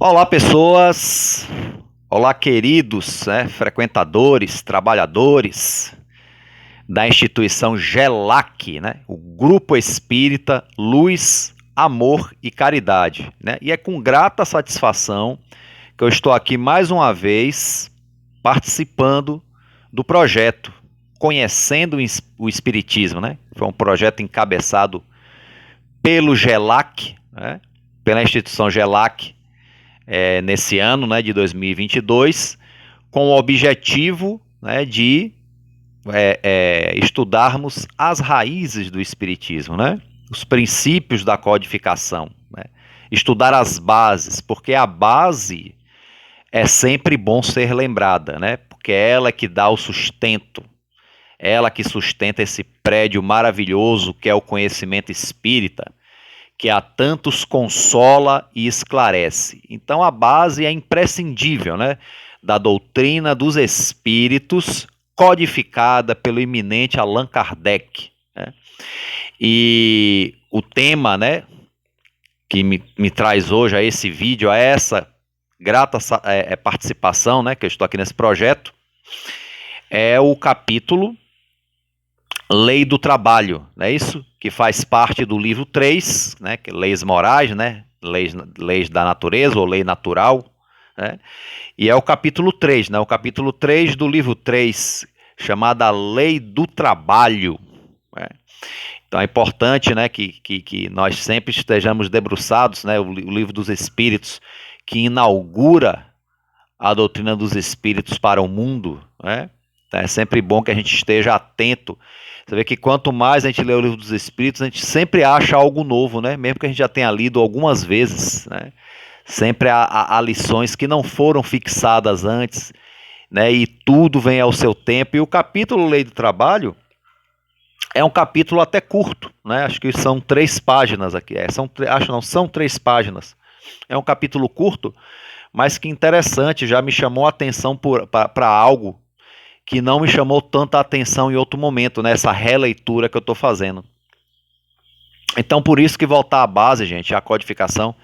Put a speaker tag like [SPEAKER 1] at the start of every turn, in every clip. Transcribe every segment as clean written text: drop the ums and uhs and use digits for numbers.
[SPEAKER 1] Olá, pessoas. Olá, queridos, frequentadores, trabalhadores da instituição GELAC, o Grupo Espírita Luz, Amor e Caridade. E é com grata satisfação que eu estou aqui mais uma vez participando do projeto Conhecendo o Espiritismo. Foi um projeto encabeçado pelo GELAC, pela instituição GELAC, nesse ano de 2022, com o objetivo de estudarmos as raízes do Espiritismo, os princípios da codificação, estudar as bases, porque a base é sempre bom ser lembrada, porque é ela que dá o sustento, ela que sustenta esse prédio maravilhoso que é o conhecimento espírita, que a tantos consola e esclarece. Então a base é imprescindível, da doutrina dos espíritos, codificada pelo eminente Allan Kardec. E o tema, que me traz hoje a esse vídeo, a essa grata participação, que eu estou aqui nesse projeto, é o capítulo Lei do Trabalho, não é isso? Que faz parte do livro 3, que é Leis Morais, leis da Natureza ou Lei Natural, e é o capítulo 3, o capítulo 3 do livro 3, chamada Lei do Trabalho. Então é importante que nós sempre estejamos debruçados, o livro dos Espíritos, que inaugura a doutrina dos Espíritos para o mundo, Então é sempre bom que a gente esteja atento. Você vê que quanto mais a gente lê o livro dos Espíritos, a gente sempre acha algo novo, mesmo que a gente já tenha lido algumas vezes, Sempre há lições que não foram fixadas antes, e tudo vem ao seu tempo. E o capítulo Lei do Trabalho é um capítulo até curto, acho que são 3 páginas aqui, são 3 páginas. É um capítulo curto, mas que interessante, já me chamou a atenção para algo que não me chamou tanta atenção em outro momento, essa releitura que eu estou fazendo. Então, por isso que voltar à base, gente, a codificação,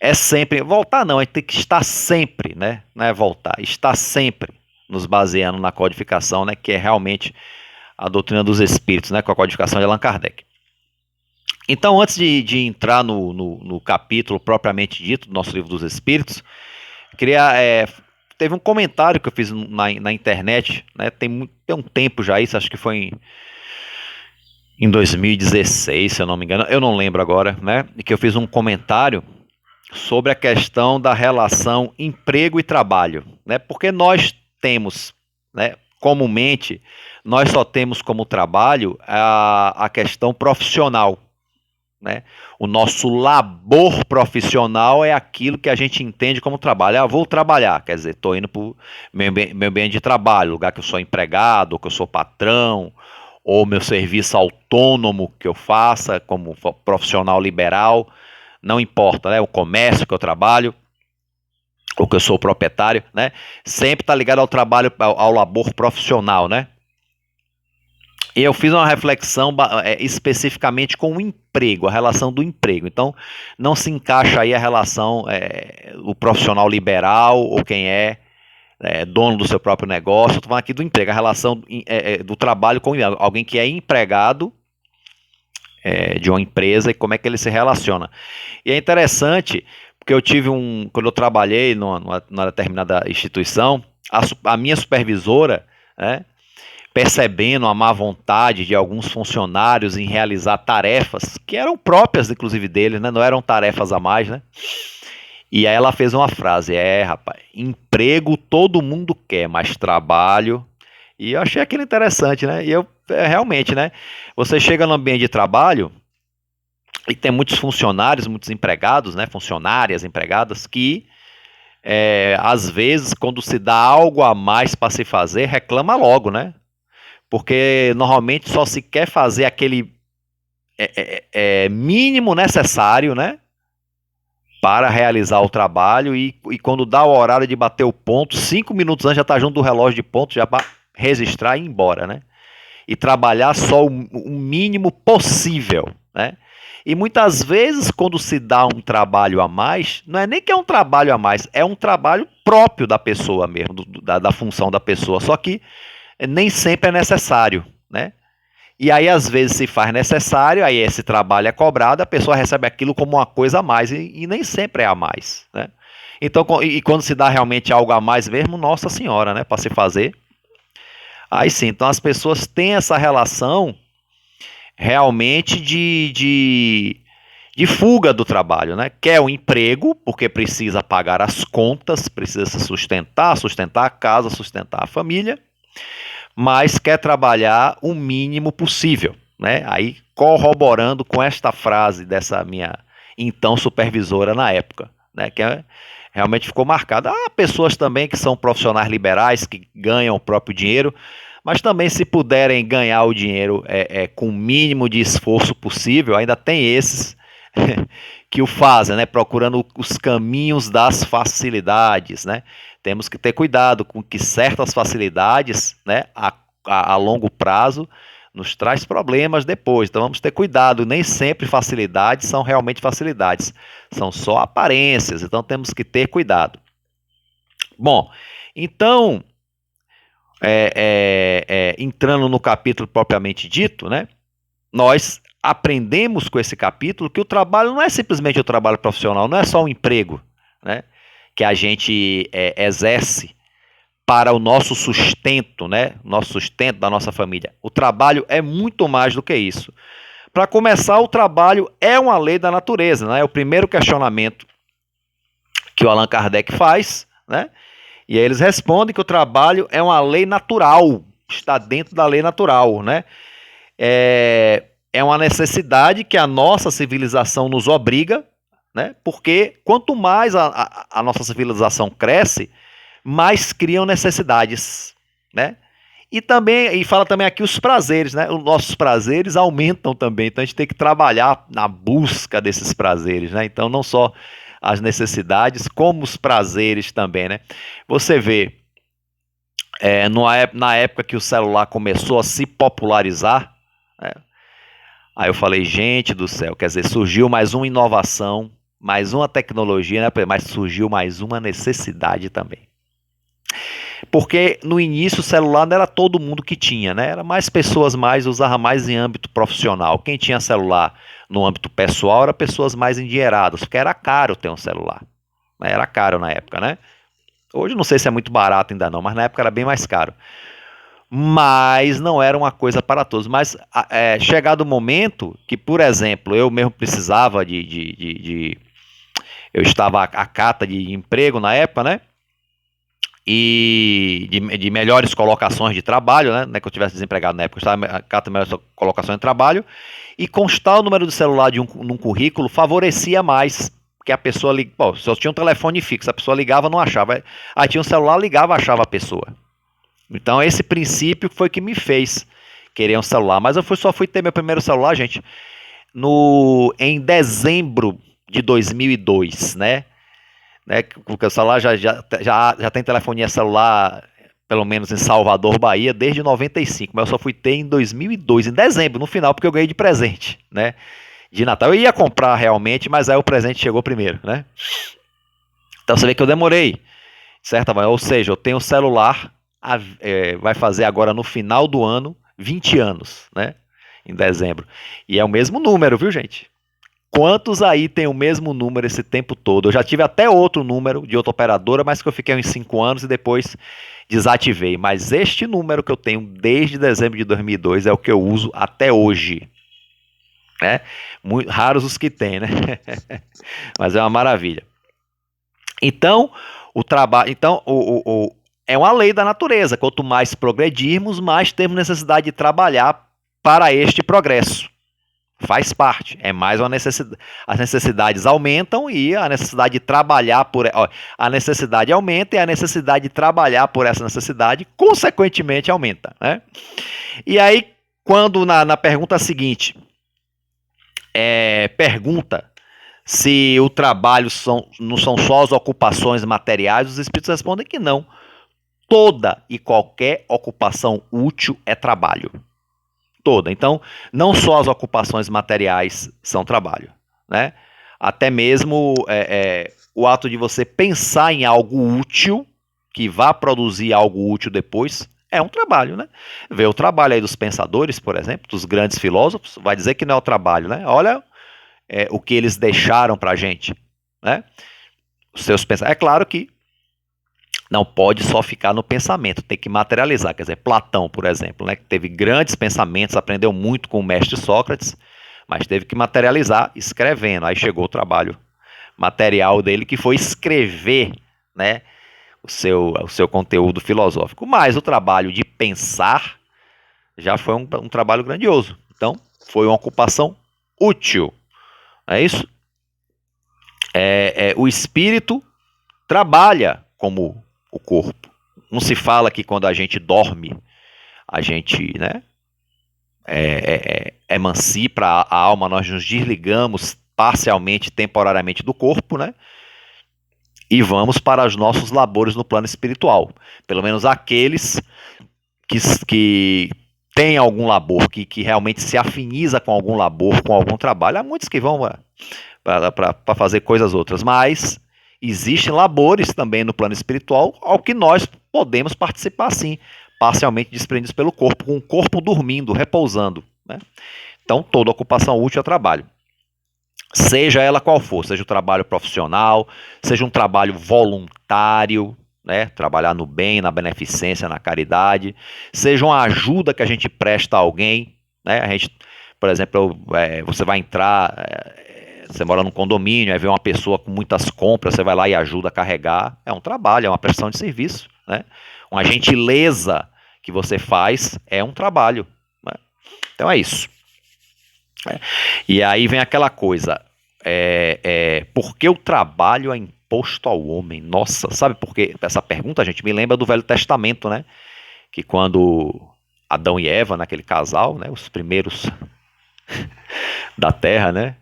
[SPEAKER 1] é sempre... Voltar não, a gente tem que estar sempre, não é voltar, estar sempre nos baseando na codificação, que é realmente a doutrina dos Espíritos, com a codificação de Allan Kardec. Então, antes de entrar no capítulo propriamente dito do nosso livro dos Espíritos, queria... Teve um comentário que eu fiz na internet, tem um tempo já isso, acho que foi em 2016, se eu não me engano, eu não lembro agora, e que eu fiz um comentário sobre a questão da relação emprego e trabalho, porque nós temos, comumente, nós só temos como trabalho a questão profissional, O nosso labor profissional é aquilo que a gente entende como trabalho. Vou trabalhar, quer dizer, estou indo para o meu ambiente de trabalho, lugar que eu sou empregado, ou que eu sou patrão, ou meu serviço autônomo que eu faça como profissional liberal, não importa, o comércio que eu trabalho, ou que eu sou proprietário, sempre está ligado ao trabalho, ao labor profissional, E eu fiz uma reflexão especificamente com o emprego, a relação do emprego. Então, não se encaixa aí a relação o profissional liberal ou quem é dono do seu próprio negócio. Estou falando aqui do emprego, a relação do trabalho com alguém que é empregado de uma empresa e como é que ele se relaciona. E é interessante, porque eu tive quando eu trabalhei numa determinada instituição, a minha supervisora, percebendo a má vontade de alguns funcionários em realizar tarefas que eram próprias, inclusive, deles, não eram tarefas a mais, E aí ela fez uma frase, rapaz, emprego todo mundo quer, mas trabalho... E eu achei aquilo interessante, E eu, realmente, você chega no ambiente de trabalho e tem muitos funcionários, muitos empregados, funcionárias, empregadas, que... às vezes, quando se dá algo a mais para se fazer, reclama logo, Porque normalmente só se quer fazer aquele mínimo necessário, para realizar o trabalho e quando dá o horário de bater o ponto, 5 minutos antes já está junto do relógio de ponto, já para registrar e ir embora, E trabalhar só o mínimo possível, E muitas vezes, quando se dá um trabalho a mais, não é nem que é um trabalho a mais, é um trabalho próprio da pessoa mesmo, da função da pessoa, só que nem sempre é necessário, né? E aí, às vezes, se faz necessário, aí esse trabalho é cobrado, a pessoa recebe aquilo como uma coisa a mais, e nem sempre é a mais, né? Então, e quando se dá realmente algo a mais mesmo, Nossa Senhora, né, para se fazer, aí sim, então as pessoas têm essa relação realmente de fuga do trabalho, né? Quer um emprego, porque precisa pagar as contas, precisa se sustentar, sustentar a casa, sustentar a família, mas quer trabalhar o mínimo possível, né? Aí corroborando com esta frase dessa minha então supervisora na época, né? Realmente ficou marcada. Há pessoas também que são profissionais liberais, que ganham o próprio dinheiro, mas também se puderem ganhar o dinheiro com o mínimo de esforço possível, ainda tem esses que o fazem, né? Procurando os caminhos das facilidades, né? Temos que ter cuidado com que certas facilidades, né, a longo prazo, nos traz problemas depois. Então vamos ter cuidado. Nem sempre facilidades são realmente facilidades. São só aparências. Então temos que ter cuidado. Bom, então, entrando no capítulo propriamente dito, né, nós aprendemos com esse capítulo que o trabalho não é simplesmente o trabalho profissional, não é só um emprego, né, que a gente exerce para o nosso sustento, né? Nosso sustento da nossa família. O trabalho é muito mais do que isso. Para começar, o trabalho é uma lei da natureza, né? É o primeiro questionamento que o Allan Kardec faz, né? E aí eles respondem que o trabalho é uma lei natural, está dentro da lei natural, né? É uma necessidade que a nossa civilização nos obriga, né? Porque quanto mais a nossa civilização cresce, mais criam necessidades, né? E fala também aqui os prazeres, né? Os nossos prazeres aumentam também, então a gente tem que trabalhar na busca desses prazeres, né? Então não só as necessidades, como os prazeres também, né? Você vê, na época que o celular começou a se popularizar, né? Aí eu falei, gente do céu, quer dizer, surgiu mais uma inovação, mais uma tecnologia, né? Mas surgiu mais uma necessidade também. Porque no início o celular não era todo mundo que tinha, né? Era mais pessoas usava mais em âmbito profissional. Quem tinha celular no âmbito pessoal era pessoas mais endinheiradas, porque era caro ter um celular. Era caro na época, né? Hoje não sei se é muito barato ainda não, mas na época era bem mais caro. Mas não era uma coisa para todos. Mas chegado o momento que, por exemplo, eu mesmo precisava eu estava à cata de emprego na época, né? E de melhores colocações de trabalho, né? Não é que eu estivesse desempregado na época, eu estava catando melhores colocações de trabalho, e constar o número do celular num currículo favorecia mais, que a pessoa ligava. Se eu tinha um telefone fixo, a pessoa ligava, não achava. Aí tinha um celular, ligava, achava a pessoa. Então esse princípio foi que me fez querer um celular. Mas eu só fui ter meu primeiro celular, gente, em dezembro de 2002, né? Porque o celular já tem telefonia celular, pelo menos em Salvador, Bahia, desde 95, mas eu só fui ter em 2002, em dezembro, no final, porque eu ganhei de presente, né? De Natal. Eu ia comprar realmente, mas aí o presente chegou primeiro, né? Então você vê que eu demorei, certo? Ou seja, eu tenho celular, vai fazer agora no final do ano 20 anos, né? Em dezembro. E é o mesmo número, viu, gente? Quantos aí tem o mesmo número esse tempo todo? Eu já tive até outro número de outra operadora, mas que eu fiquei uns 5 anos e depois desativei. Mas este número que eu tenho desde dezembro de 2002 é o que eu uso até hoje. Né? Muito raros os que tem, né? Mas é uma maravilha. Então, o trabalho, é uma lei da natureza. Quanto mais progredirmos, mais temos necessidade de trabalhar para este progresso. Faz parte, é mais uma necessidade. As necessidades aumentam e a necessidade de trabalhar a necessidade aumenta e a necessidade de trabalhar por essa necessidade, consequentemente, aumenta, né? E aí, quando na pergunta seguinte, pergunta se o trabalho não são só as ocupações materiais, os espíritos respondem que não. Toda e qualquer ocupação útil é trabalho. toda. Então, não só as ocupações materiais são trabalho, né? Até mesmo o ato de você pensar em algo útil, que vá produzir algo útil depois, é um trabalho, né? Vê o trabalho aí dos pensadores, por exemplo, dos grandes filósofos, vai dizer que não é o trabalho, né? Olha o que eles deixaram para a gente, né? Os seus pensamentos. É claro que não pode só ficar no pensamento, tem que materializar. Quer dizer, Platão, por exemplo, né, que teve grandes pensamentos, aprendeu muito com o mestre Sócrates, mas teve que materializar escrevendo. Aí chegou o trabalho material dele, que foi escrever, né, o seu conteúdo filosófico. Mas o trabalho de pensar já foi um trabalho grandioso. Então, foi uma ocupação útil. É isso? O espírito trabalha como o corpo. Não se fala que quando a gente dorme, a gente, né, emancipa a alma, nós nos desligamos parcialmente, temporariamente do corpo, né, e vamos para os nossos labores no plano espiritual. Pelo menos aqueles que têm algum labor, que realmente se afiniza com algum labor, com algum trabalho. Há muitos que vão para fazer coisas outras, mas existem labores também no plano espiritual ao que nós podemos participar sim, parcialmente desprendidos pelo corpo, com o corpo dormindo, repousando, né? Então toda ocupação útil é trabalho, seja ela qual for, seja o trabalho profissional, seja um trabalho voluntário, né? Trabalhar no bem, na beneficência, na caridade, seja uma ajuda que a gente presta a alguém, né? A gente, por exemplo, você vai entrar, você mora num condomínio, aí vê uma pessoa com muitas compras, você vai lá e ajuda a carregar. É um trabalho, é uma prestação de serviço, né? Uma gentileza que você faz é um trabalho, né? Então é isso. E aí vem aquela coisa, por que o trabalho é imposto ao homem? Nossa, sabe por quê? Essa pergunta, a gente me lembra do Velho Testamento, né? Que quando Adão e Eva, naquele casal, né? Os primeiros da Terra, né?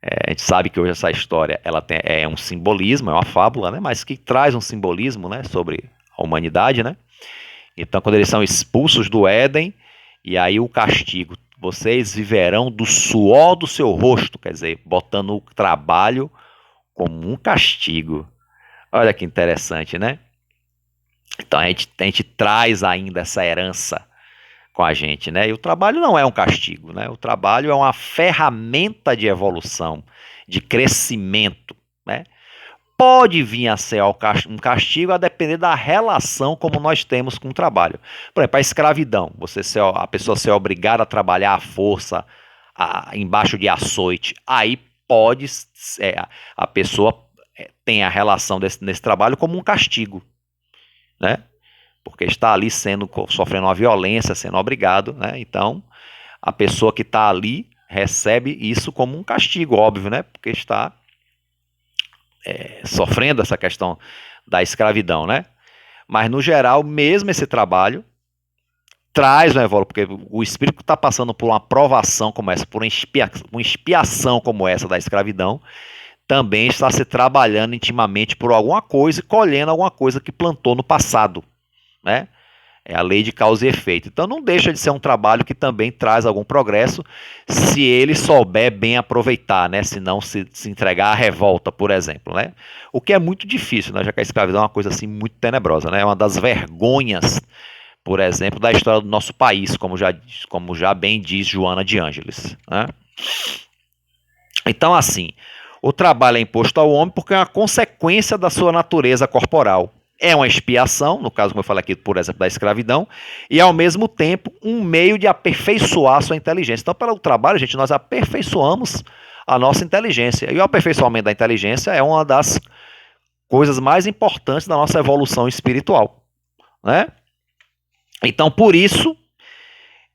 [SPEAKER 1] A gente sabe que hoje essa história ela é um simbolismo, é uma fábula, né? Mas que traz um simbolismo, né? Sobre a humanidade, né? Então, quando eles são expulsos do Éden, e aí o castigo, vocês viverão do suor do seu rosto, quer dizer, botando o trabalho como um castigo. Olha que interessante, né? Então a gente traz ainda essa herança com a gente, né? E o trabalho não é um castigo, né? O trabalho é uma ferramenta de evolução, de crescimento, né? Pode vir a ser um castigo a depender da relação como nós temos com o trabalho. Por exemplo, a escravidão, a pessoa ser obrigada a trabalhar à força, embaixo de açoite, aí pode a pessoa tem a relação nesse trabalho como um castigo, né? Porque está ali sofrendo uma violência, sendo obrigado, né? Então, a pessoa que está ali recebe isso como um castigo, óbvio, né? Porque está sofrendo essa questão da escravidão, né? Mas, no geral, mesmo esse trabalho traz uma evolução, porque o espírito que está passando por uma provação como essa, por uma expiação como essa da escravidão, também está se trabalhando intimamente por alguma coisa e colhendo alguma coisa que plantou no passado, né? É a lei de causa e efeito. Então não deixa de ser um trabalho que também traz algum progresso, se ele souber bem aproveitar, né? Se não se entregar à revolta, por exemplo, né? O que é muito difícil, né? Já que a escravidão é uma coisa assim muito tenebrosa, né? É uma das vergonhas, por exemplo, da história do nosso país, como já bem diz Joana de Ângeles, né? Então, assim, o trabalho é imposto ao homem porque é uma consequência da sua natureza corporal. É uma expiação, no caso, como eu falei aqui, por exemplo, da escravidão, e ao mesmo tempo um meio de aperfeiçoar a sua inteligência. Então, pelo trabalho, gente, nós aperfeiçoamos a nossa inteligência. E o aperfeiçoamento da inteligência é uma das coisas mais importantes da nossa evolução espiritual, né? Então, por isso,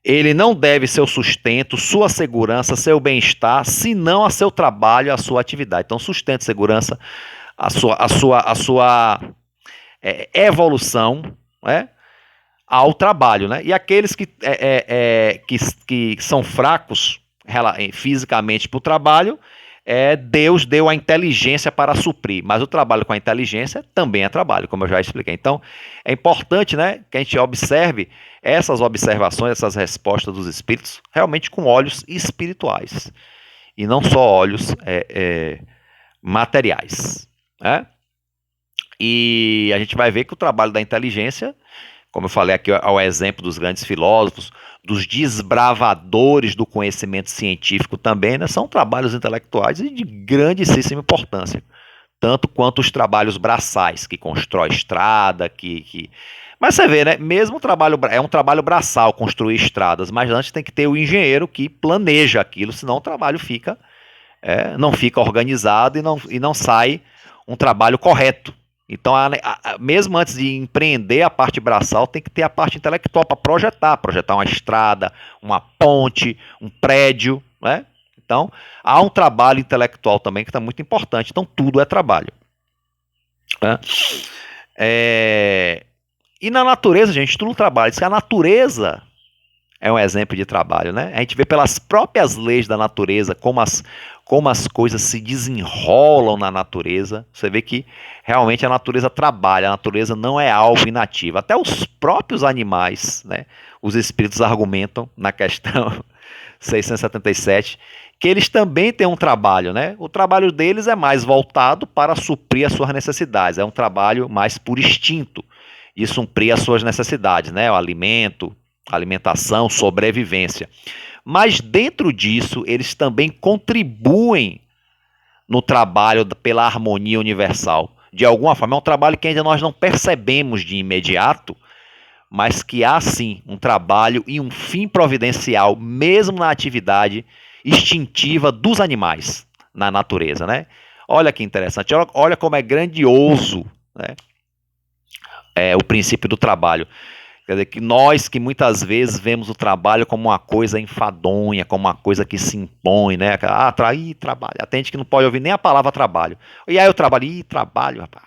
[SPEAKER 1] ele não deve seu sustento, sua segurança, seu bem-estar, senão a seu trabalho, a sua atividade. Então, sustento, segurança, a sua evolução, né, ao trabalho, né? E aqueles que são fracos fisicamente para o trabalho, Deus deu a inteligência para suprir, mas o trabalho com a inteligência também é trabalho, como eu já expliquei. Então, é importante, né, que a gente observe essas observações, essas respostas dos espíritos, realmente com olhos espirituais, e não só olhos materiais, né? E a gente vai ver que o trabalho da inteligência, como eu falei aqui, ao exemplo dos grandes filósofos, dos desbravadores do conhecimento científico também, né, são trabalhos intelectuais e de grandíssima importância, tanto quanto os trabalhos braçais, que constrói estrada, Mas você vê, né, mesmo o trabalho, é um trabalho braçal construir estradas, mas antes tem que ter o engenheiro que planeja aquilo, senão o trabalho não fica organizado e não sai um trabalho correto. Então, mesmo antes de empreender a parte braçal, tem que ter a parte intelectual para projetar uma estrada, uma ponte, um prédio, né? Então, há um trabalho intelectual também que está muito importante. Então, tudo é trabalho, né? E na natureza, gente, tudo trabalho. Diz que a natureza é um exemplo de trabalho, né? A gente vê pelas próprias leis da natureza como as coisas se desenrolam na natureza. Você vê que realmente a natureza trabalha, a natureza não é algo inativo. Até os próprios animais, né? Os espíritos argumentam na questão 677 que eles também têm um trabalho, né? O trabalho deles é mais voltado para suprir as suas necessidades. É um trabalho mais por instinto e suprir as suas necessidades, né? O alimento, alimentação, sobrevivência. Mas dentro disso, eles também contribuem no trabalho pela harmonia universal. De alguma forma, é um trabalho que ainda nós não percebemos de imediato, mas que há sim um trabalho e um fim providencial, mesmo na atividade instintiva dos animais na natureza, né? Olha que interessante, olha como é grandioso, né? O princípio do trabalho. Quer dizer, que nós que muitas vezes vemos o trabalho como uma coisa enfadonha, como uma coisa que se impõe, né? Trabalho. Tem gente que não pode ouvir nem a palavra trabalho. E aí eu trabalho, trabalho, rapaz.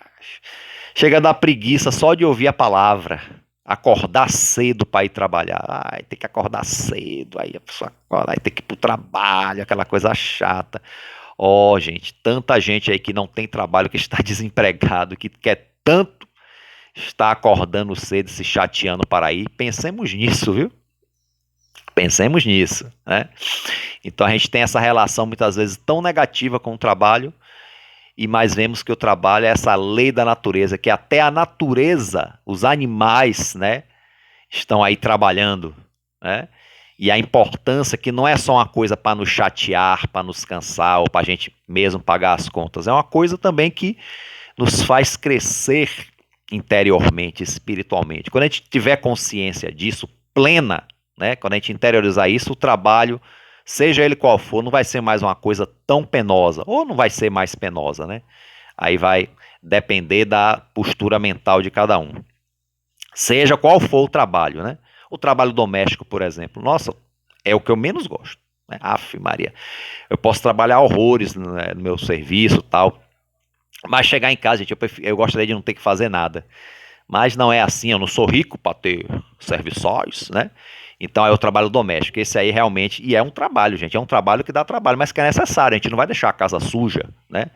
[SPEAKER 1] Chega a dar preguiça só de ouvir a palavra. Acordar cedo para ir trabalhar. Tem que acordar cedo, aí a pessoa acorda, aí tem que ir pro trabalho, aquela coisa chata. Gente, tanta gente aí que não tem trabalho, que está desempregado, que quer tanto está acordando cedo, se chateando para ir. Pensemos nisso, viu? Pensemos nisso, né? Então a gente tem essa relação muitas vezes tão negativa com o trabalho, e mais vemos que o trabalho é essa lei da natureza, que até a natureza, os animais, né, estão aí trabalhando, né? E a importância que não é só uma coisa para nos chatear, para nos cansar, ou para a gente mesmo pagar as contas, é uma coisa também que nos faz crescer interiormente, espiritualmente. Quando a gente tiver consciência disso, plena, né? Quando a gente interiorizar isso, o trabalho, seja ele qual for, não vai ser mais uma coisa tão penosa, ou não vai ser mais penosa, né? Aí vai depender da postura mental de cada um. Seja qual for o trabalho, né? O trabalho doméstico, por exemplo, nossa, é o que eu menos gosto, né? Aff, Maria, eu posso trabalhar horrores, né, no meu serviço, tal, mas chegar em casa, gente, eu gostaria de não ter que fazer nada. Mas não é assim, eu não sou rico para ter serviçais, né? Então é o trabalho doméstico. Esse aí realmente, e é um trabalho, gente, é um trabalho que dá trabalho, mas que é necessário. A gente não vai deixar a casa suja, né?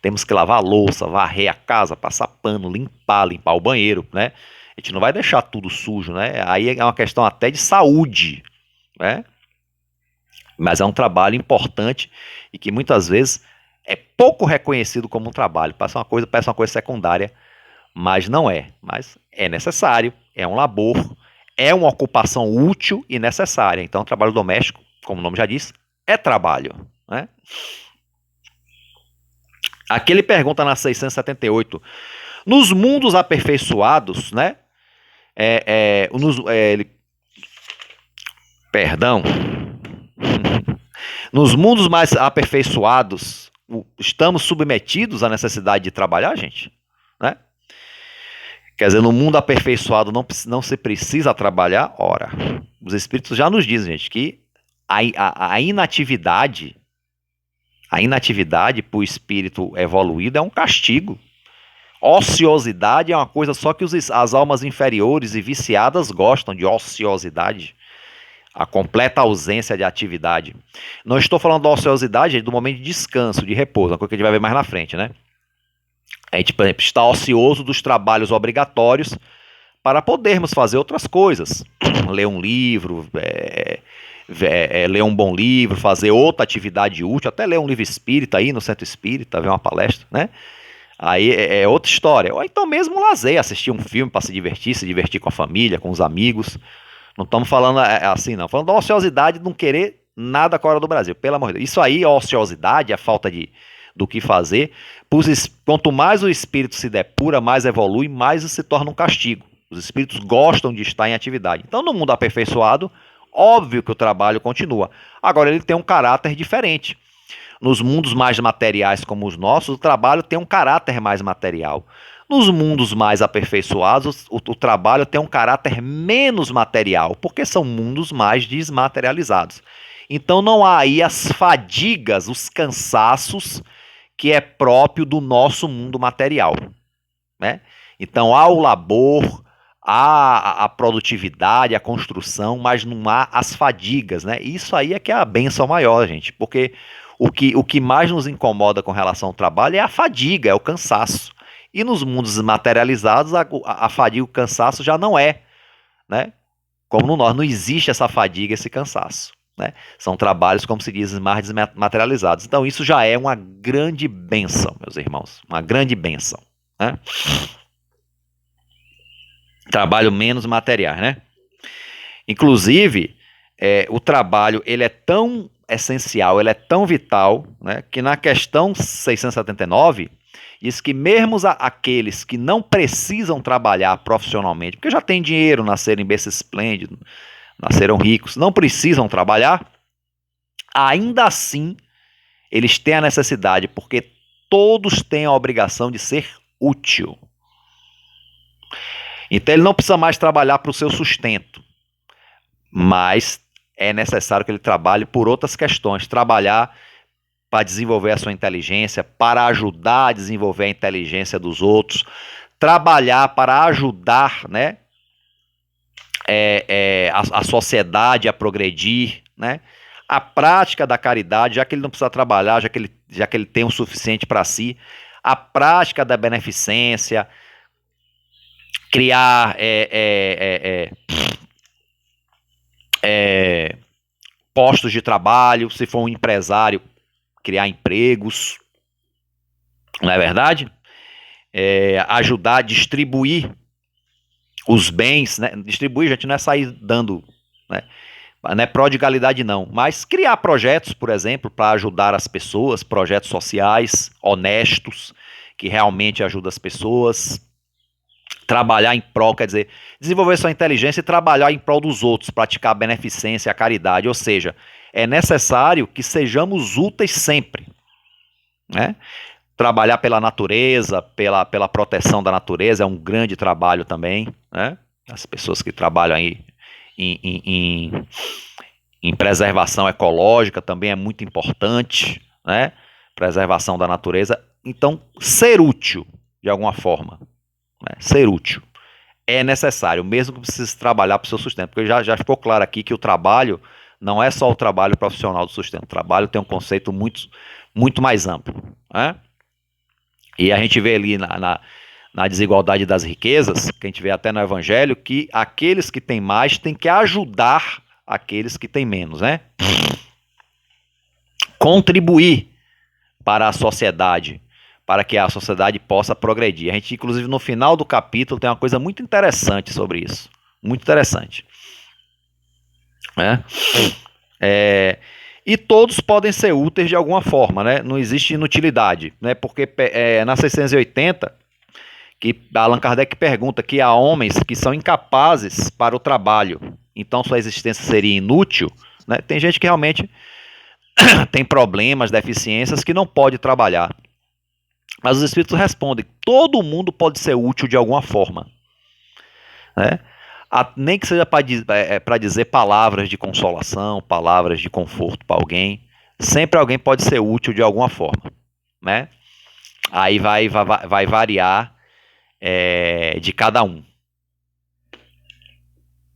[SPEAKER 1] Temos que lavar a louça, varrer a casa, passar pano, limpar o banheiro, né? A gente não vai deixar tudo sujo, né? Aí é uma questão até de saúde, né? Mas é um trabalho importante e que muitas vezes é pouco reconhecido como um trabalho, parece uma coisa secundária, mas não é. Mas é necessário, é um labor, é uma ocupação útil e necessária. Então, o trabalho doméstico, como o nome já diz, é trabalho, né? Aqui ele pergunta na 678, nos mundos aperfeiçoados, né? Perdão. Nos mundos mais aperfeiçoados, estamos submetidos à necessidade de trabalhar, gente? Né? Quer dizer, no mundo aperfeiçoado não se precisa trabalhar? Ora, os espíritos já nos dizem, gente, que a inatividade para o espírito evoluído é um castigo. Ociosidade é uma coisa só que as almas inferiores e viciadas gostam de ociosidade. A completa ausência de atividade. Não estou falando da ociosidade, é do momento de descanso, de repouso, uma coisa que a gente vai ver mais na frente, né? A gente, por exemplo, está ocioso dos trabalhos obrigatórios para podermos fazer outras coisas. Ler um livro, ler um bom livro, fazer outra atividade útil, até ler um livro espírita aí no centro espírita, ver uma palestra, né? Aí é outra história. Ou então mesmo lazer, assistir um filme para se divertir com a família, com os amigos. Não estamos falando assim, não. Falando da ociosidade de não querer nada fora do Brasil, pelo amor de Deus. Isso aí, a ociosidade, a falta do que fazer. Quanto mais o espírito se depura, mais evolui, mais se torna um castigo. Os espíritos gostam de estar em atividade. Então, no mundo aperfeiçoado, óbvio que o trabalho continua. Agora, ele tem um caráter diferente. Nos mundos mais materiais como os nossos, o trabalho tem um caráter mais material. Nos mundos mais aperfeiçoados, o trabalho tem um caráter menos material, porque são mundos mais desmaterializados. Então não há aí as fadigas, os cansaços que é próprio do nosso mundo material, né? Então há o labor, há a produtividade, a construção, mas não há as fadigas, né? Isso aí é que é a bênção maior, gente, porque o que mais nos incomoda com relação ao trabalho é a fadiga, é o cansaço. E nos mundos materializados, a fadiga e o cansaço já não é, né? Como no nosso, não existe essa fadiga, esse cansaço, né? São trabalhos, como se diz, mais desmaterializados. Então isso já é uma grande bênção, meus irmãos, uma grande bênção, né? Trabalho menos materiais, né? Inclusive, o trabalho, ele é tão essencial, ele é tão vital, né, que na questão 679 diz que mesmo aqueles que não precisam trabalhar profissionalmente, porque já têm dinheiro, nasceram em berço esplêndido, nasceram ricos, não precisam trabalhar, ainda assim eles têm a necessidade, porque todos têm a obrigação de ser útil. Então ele não precisa mais trabalhar para o seu sustento, mas é necessário que ele trabalhe por outras questões, trabalhar para desenvolver a sua inteligência, para ajudar a desenvolver a inteligência dos outros, trabalhar para ajudar, né, a sociedade a progredir, né, a prática da caridade, já que ele não precisa trabalhar, já que ele tem o suficiente para si, a prática da beneficência, criar postos de trabalho, se for um empresário, criar empregos, não é verdade? Ajudar a distribuir os bens, né? Distribuir, gente, não é sair dando, né? Não é prodigalidade não, mas criar projetos, por exemplo, para ajudar as pessoas, projetos sociais, honestos, que realmente ajudam as pessoas, trabalhar em prol, quer dizer, desenvolver sua inteligência e trabalhar em prol dos outros, praticar a beneficência e a caridade, ou seja, é necessário que sejamos úteis sempre, né? Trabalhar pela natureza, pela proteção da natureza é um grande trabalho também, né? As pessoas que trabalham aí em preservação ecológica também é muito importante, né? Preservação da natureza. Então, ser útil de alguma forma, né? Ser útil é necessário, mesmo que precise trabalhar para o seu sustento, porque já ficou claro aqui que o trabalho não é só o trabalho profissional do sustento, o trabalho tem um conceito muito, muito mais amplo, né? E a gente vê ali na desigualdade das riquezas, que a gente vê até no Evangelho, que aqueles que têm mais têm que ajudar aqueles que têm menos, né? Contribuir para a sociedade, para que a sociedade possa progredir. A gente, inclusive, no final do capítulo tem uma coisa muito interessante sobre isso. Muito interessante. Né? E todos podem ser úteis de alguma forma, né? Não existe inutilidade, né? Porque na 680, que Allan Kardec pergunta que há homens que são incapazes para o trabalho, então sua existência seria inútil, né? Tem gente que realmente tem problemas, deficiências, que não pode trabalhar. Mas os espíritos respondem, todo mundo pode ser útil de alguma forma, né? Nem que seja para dizer palavras de consolação, palavras de conforto para alguém, sempre alguém pode ser útil de alguma forma, né? Aí vai variar de cada um,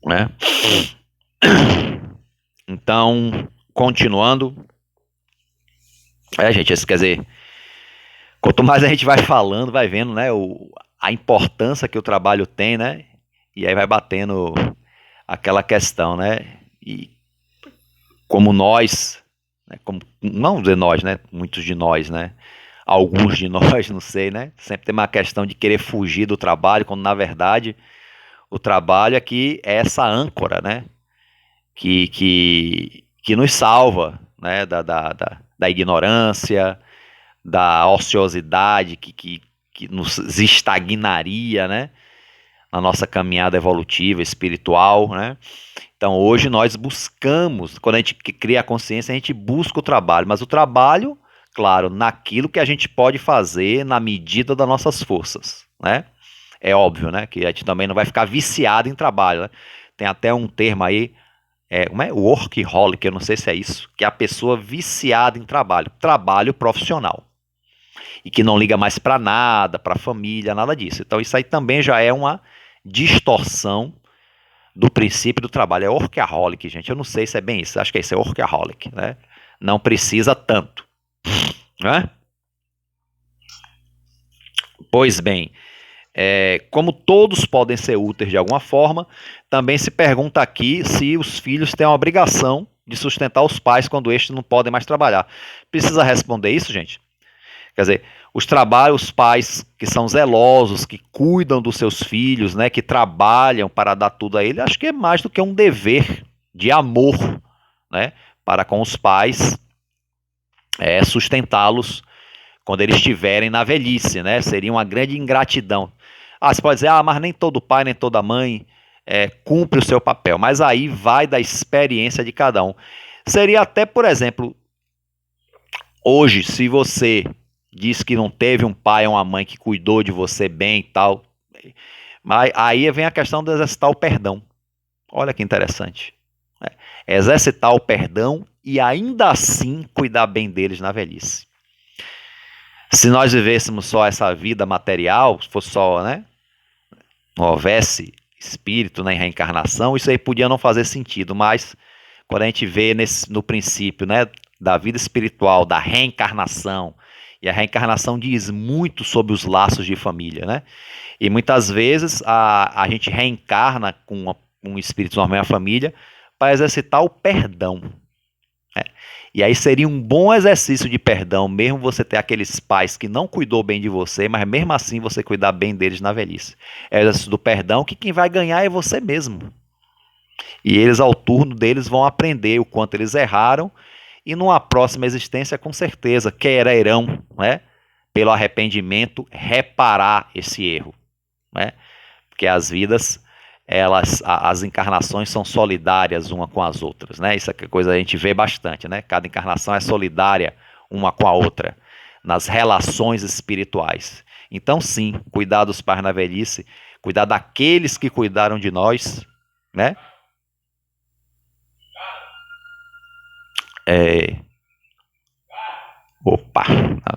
[SPEAKER 1] né? Então, continuando, gente, quer dizer, quanto mais a gente vai falando, vai vendo, né, a importância que o trabalho tem, né, e aí vai batendo aquela questão, né, e como nós, né, como, não dizer nós, né, muitos de nós, né, alguns de nós, não sei, né, sempre tem uma questão de querer fugir do trabalho, quando na verdade o trabalho aqui é essa âncora, né, que nos salva, né, da ignorância, da ociosidade que nos estagnaria, né, na nossa caminhada evolutiva, espiritual, né. Então hoje nós buscamos, quando a gente cria a consciência, a gente busca o trabalho, mas o trabalho, claro, naquilo que a gente pode fazer na medida das nossas forças, né. É óbvio, né, que a gente também não vai ficar viciado em trabalho, né? Tem até um termo aí, como é? Workaholic, eu não sei se é isso, que é a pessoa viciada em trabalho profissional, e que não liga mais para nada, para a família, nada disso. Então isso aí também já é uma distorção do princípio do trabalho. É workaholic, gente, eu não sei se é bem isso, acho que é isso, é workaholic, né? Não precisa tanto, né? Pois bem, como todos podem ser úteis de alguma forma, também se pergunta aqui se os filhos têm a obrigação de sustentar os pais quando estes não podem mais trabalhar. Precisa responder isso, gente? Quer dizer, os pais que são zelosos, que cuidam dos seus filhos, né, que trabalham para dar tudo a ele, acho que é mais do que um dever de amor, né, para com os pais, sustentá-los quando eles estiverem na velhice, né? Seria uma grande ingratidão. Você pode dizer, mas nem todo pai, nem toda mãe cumpre o seu papel, mas aí vai da experiência de cada um. Seria até, por exemplo, hoje, se você diz que não teve um pai ou uma mãe que cuidou de você bem e tal, mas aí vem a questão de exercitar o perdão. Olha que interessante. Exercitar o perdão e ainda assim cuidar bem deles na velhice. Se nós vivêssemos só essa vida material, se fosse só, né, não houvesse espírito nem reencarnação, isso aí podia não fazer sentido, mas quando a gente vê no princípio, né, da vida espiritual, da reencarnação, e a reencarnação diz muito sobre os laços de família, né? E muitas vezes a gente reencarna com um espírito normal em família para exercitar o perdão. E aí seria um bom exercício de perdão, mesmo você ter aqueles pais que não cuidou bem de você, mas mesmo assim você cuidar bem deles na velhice. É o exercício do perdão que quem vai ganhar é você mesmo. E eles, ao turno deles, vão aprender o quanto eles erraram e numa próxima existência, com certeza, quererão, né, pelo arrependimento, reparar esse erro, né? Porque as vidas, as encarnações são solidárias uma com as outras, né? Isso é coisa que a gente vê bastante, né? Cada encarnação é solidária uma com a outra nas relações espirituais. Então, sim, cuidar dos pais na velhice, cuidar daqueles que cuidaram de nós, né? Opa,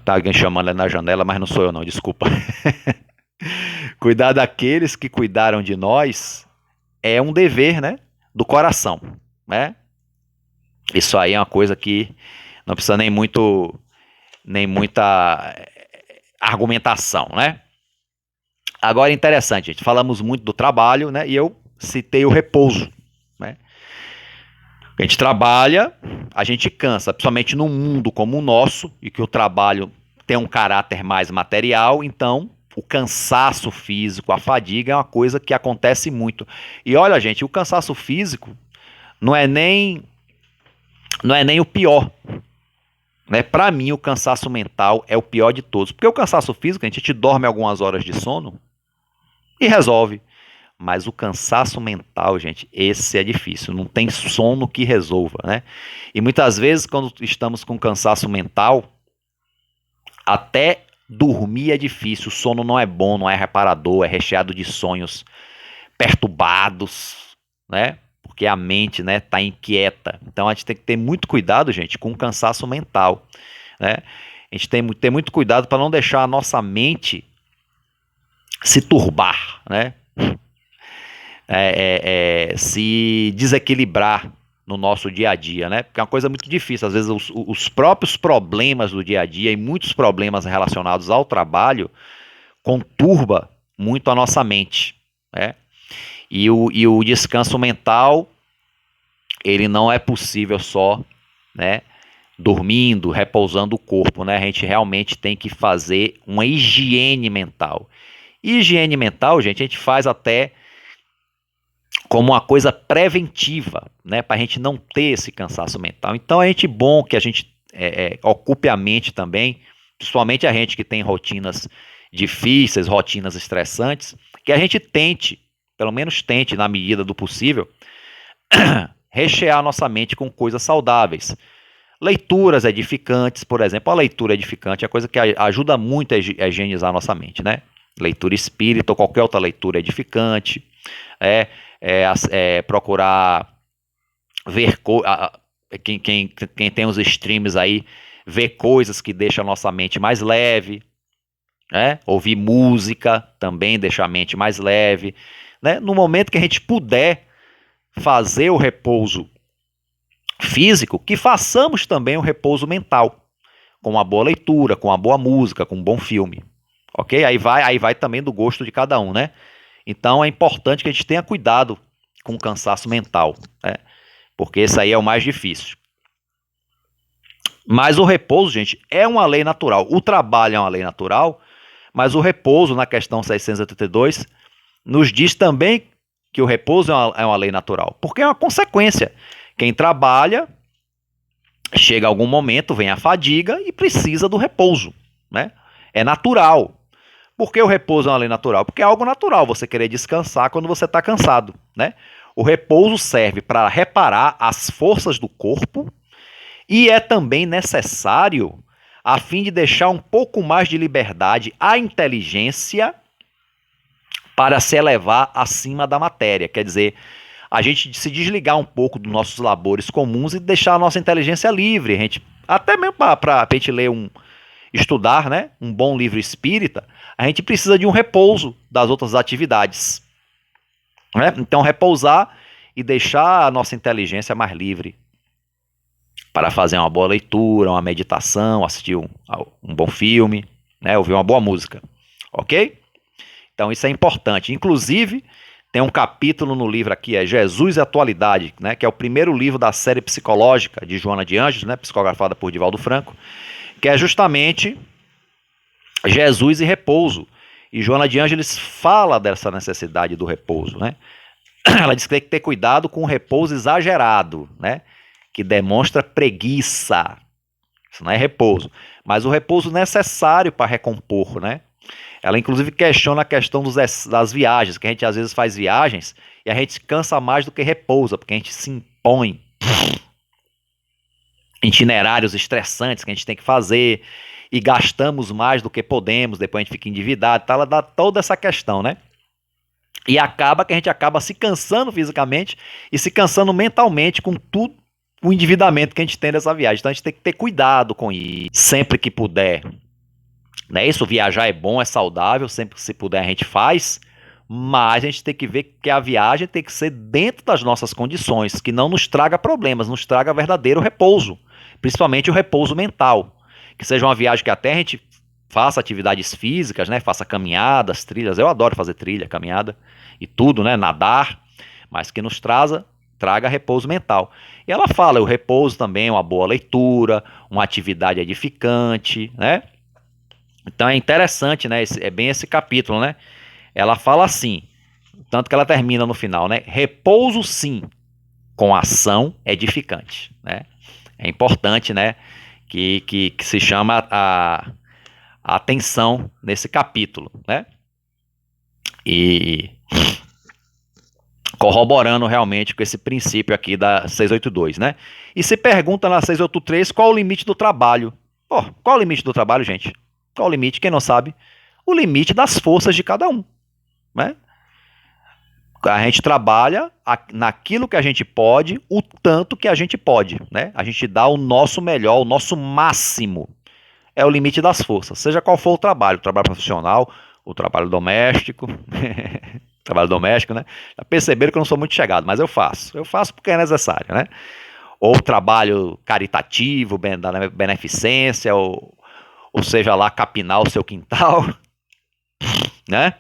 [SPEAKER 1] tá alguém chamando ali na janela, mas não sou eu não, desculpa. Cuidar daqueles que cuidaram de nós é um dever, né, do coração, né? Isso aí é uma coisa que não precisa nem muita argumentação, né? Agora é interessante, gente, falamos muito do trabalho, né? E eu citei o repouso, né? A gente trabalha, a gente cansa, principalmente num mundo como o nosso, e que o trabalho tem um caráter mais material, então o cansaço físico, a fadiga é uma coisa que acontece muito. E olha, gente, o cansaço físico não é nem o pior, né? Para mim, o cansaço mental é o pior de todos, porque o cansaço físico, a gente dorme algumas horas de sono e resolve. Mas o cansaço mental, gente, esse é difícil, não tem sono que resolva, né? E muitas vezes, quando estamos com cansaço mental, até dormir é difícil, o sono não é bom, não é reparador, é recheado de sonhos perturbados, né? Porque a mente, né, tá inquieta. Então a gente tem que ter muito cuidado, gente, com o cansaço mental, né? A gente tem que ter muito cuidado para não deixar a nossa mente se turbar, né? Se desequilibrar, no nosso dia a dia, né? Porque é uma coisa muito difícil. Às vezes os próprios problemas do dia a dia e muitos problemas relacionados ao trabalho conturba muito a nossa mente, né? E o descanso mental, ele não é possível só, né, dormindo, repousando o corpo, né? A gente realmente tem que fazer uma higiene mental. Higiene mental, gente, a gente faz até como uma coisa preventiva, né, para a gente não ter esse cansaço mental. Então é gente bom que a gente ocupe a mente também, principalmente a gente que tem rotinas difíceis, rotinas estressantes, que a gente tente, pelo menos tente, na medida do possível, rechear a nossa mente com coisas saudáveis. Leituras edificantes, por exemplo. A leitura edificante é coisa que ajuda muito a higienizar a nossa mente, né? Leitura espírita ou qualquer outra leitura edificante. Procurar ver quem tem os streams aí, ver coisas que deixam a nossa mente mais leve, né? Ouvir música também deixa a mente mais leve, né? No momento que a gente puder fazer o repouso físico, que façamos também o repouso mental, com uma boa leitura, com uma boa música, com um bom filme, ok? Aí vai também do gosto de cada um, né? Então é importante que a gente tenha cuidado com o cansaço mental, né? Porque esse aí é o mais difícil. Mas o repouso, gente, é uma lei natural. O trabalho é uma lei natural, mas o repouso, na questão 682, nos diz também que o repouso é uma lei natural, porque é uma consequência. Quem trabalha, chega algum momento, vem a fadiga e precisa do repouso, né? É natural. Por que o repouso é uma lei natural? Porque é algo natural você querer descansar quando você está cansado, né? O repouso serve para reparar as forças do corpo e é também necessário a fim de deixar um pouco mais de liberdade à inteligência para se elevar acima da matéria. Quer dizer, a gente se desligar um pouco dos nossos labores comuns e deixar a nossa inteligência livre. A gente, até mesmo para a gente ler estudar, né, um bom livro espírita, a gente precisa de um repouso das outras atividades, né? Então repousar e deixar a nossa inteligência mais livre para fazer uma boa leitura, uma meditação, assistir um bom filme, né, ouvir uma boa música, ok? Então isso é importante. Inclusive tem um capítulo no livro aqui, é Jesus e Atualidade, né, que é o primeiro livro da série psicológica de Joana de Anjos, né, psicografada por Divaldo Franco, que é justamente Jesus e repouso. E Joana de Ângeles fala dessa necessidade do repouso, né? Ela diz que tem que ter cuidado com o repouso exagerado, né? Que demonstra preguiça. Isso não é repouso. Mas o repouso necessário para recompor, né? Ela inclusive questiona a questão das viagens, que a gente às vezes faz viagens e a gente cansa mais do que repousa, porque a gente se impõe itinerários estressantes que a gente tem que fazer e gastamos mais do que podemos, depois a gente fica endividado, tá? Ela dá toda essa questão, né? E acaba que a gente acaba se cansando fisicamente e se cansando mentalmente com tudo o endividamento que a gente tem nessa viagem. Então a gente tem que ter cuidado com isso, sempre que puder. Né? Isso, viajar é bom, é saudável, sempre que se puder a gente faz, mas a gente tem que ver que a viagem tem que ser dentro das nossas condições, que não nos traga problemas, nos traga verdadeiro repouso, principalmente o repouso mental. Que seja uma viagem que até a gente faça atividades físicas, né? Faça caminhadas, trilhas. Eu adoro fazer trilha, caminhada e tudo, né? Nadar, mas que nos traga repouso mental. E ela fala, o repouso também é uma boa leitura, uma atividade edificante, né? Então é interessante, né? É bem esse capítulo, né? Ela fala assim, tanto que ela termina no final, né? Repouso sim, com ação edificante, né? É importante, né? Que se chama a atenção nesse capítulo, né? E corroborando realmente com esse princípio aqui da 682, né? E se pergunta na 683 qual o limite do trabalho. Pô, qual o limite do trabalho, gente? Qual o limite? Quem não sabe? O limite das forças de cada um, né? A gente trabalha naquilo que a gente pode, o tanto que a gente pode, né? A gente dá o nosso melhor, o nosso máximo. É o limite das forças, seja qual for o trabalho profissional, o trabalho doméstico, trabalho doméstico, né? Já perceberam que eu não sou muito chegado, mas eu faço. Eu faço porque é necessário, né? Ou trabalho caritativo, da beneficência, ou seja lá, capinar o seu quintal, né?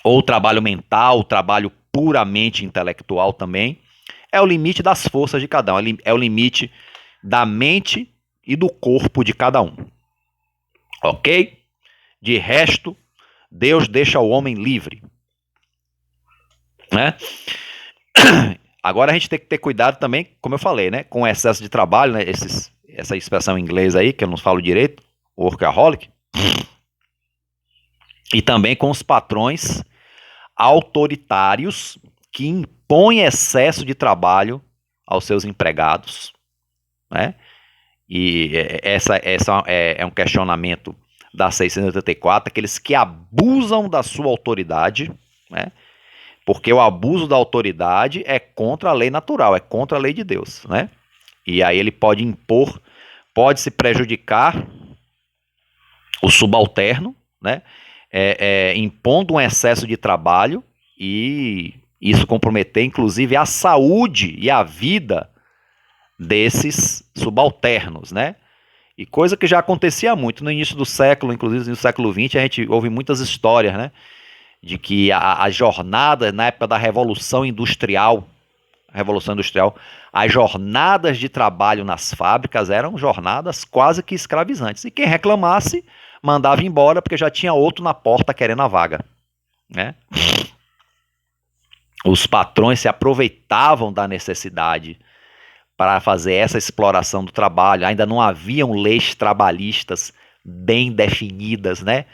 [SPEAKER 1] Ou trabalho mental, trabalho puramente intelectual também. É o limite das forças de cada um, é o limite da mente e do corpo de cada um. Ok? De resto, Deus deixa o homem livre. Né? Agora a gente tem que ter cuidado também, como eu falei, né? Com o excesso de trabalho, né? Essa expressão em inglês aí, que eu não falo direito, workaholic. E também com os patrões autoritários que impõem excesso de trabalho aos seus empregados, né? E essa é um questionamento da 684, aqueles que abusam da sua autoridade, né? Porque o abuso da autoridade é contra a lei natural, é contra a lei de Deus, né? E aí ele pode impor, pode se prejudicar o subalterno, né? Impondo um excesso de trabalho e isso comprometer, inclusive, a saúde e a vida desses subalternos, né? E coisa que já acontecia muito no início do século, inclusive no século XX, a gente ouve muitas histórias, né? De que a jornada, na época da Revolução Industrial, as jornadas de trabalho nas fábricas eram jornadas quase que escravizantes. E quem reclamasse, mandava embora, porque já tinha outro na porta querendo a vaga, né? Os patrões se aproveitavam da necessidade para fazer essa exploração do trabalho. Ainda não haviam leis trabalhistas bem definidas, né?